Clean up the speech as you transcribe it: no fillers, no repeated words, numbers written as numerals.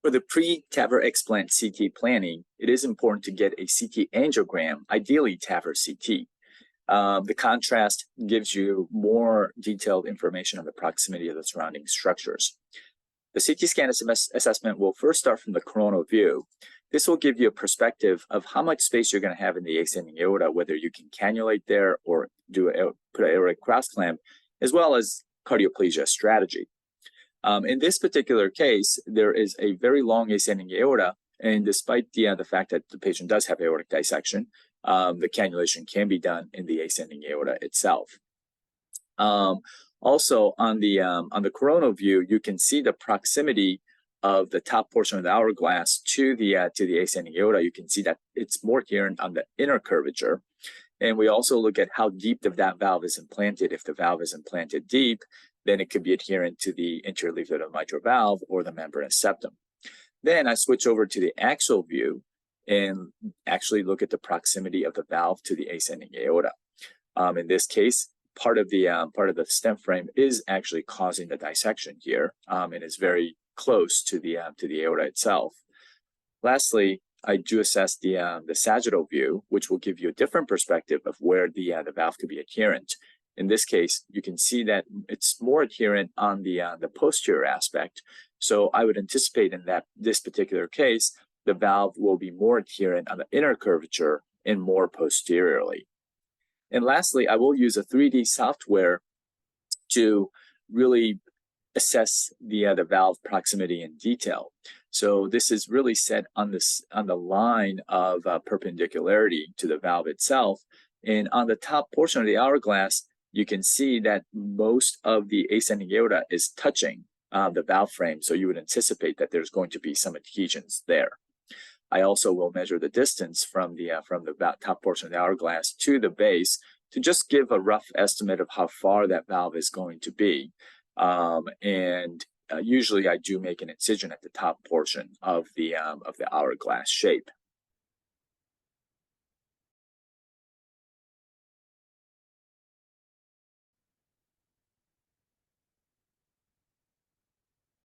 For the pre-TAV explant CT planning, it is important to get a CT angiogram, ideally TAV CT. The contrast gives you more detailed information on the proximity of the surrounding structures. The CT scan assessment will first start from the coronal view. This will give you a perspective of how much space you're going to have in the ascending aorta, whether you can cannulate there or put an aortic cross clamp, as well as cardioplegia strategy. In this particular case, there is a very long ascending aorta, and despite the fact that the patient does have aortic dissection, the cannulation can be done in the ascending aorta itself. Also, on the coronal view, you can see the proximity of the top portion of the hourglass to the ascending aorta. You can see that it's more adherent on the inner curvature. And we also look at how deep that valve is implanted. If the valve is implanted deep, then it could be adherent to the anterior leaflet of mitral valve or the membranous septum. Then I switch over to the axial view and actually look at the proximity of the valve to the ascending aorta. In this case, part of the stem frame is actually causing the dissection here, and is very close to the aorta itself. Lastly, I do assess the sagittal view, which will give you a different perspective of where the valve could be adherent. In this case, you can see that it's more adherent on the posterior aspect. So I would anticipate in this particular case, the valve will be more adherent on the inner curvature and more posteriorly. And lastly, I will use a 3D software to really assess the valve proximity in detail. So this is really set on the line of perpendicularity to the valve itself. And on the top portion of the hourglass, you can see that most of the ascending aorta is touching the valve frame. So you would anticipate that there's going to be some adhesions there. I also will measure the distance from the top portion of the hourglass to the base to just give a rough estimate of how far that valve is going to be. Usually I do make an incision at the top portion of the hourglass shape.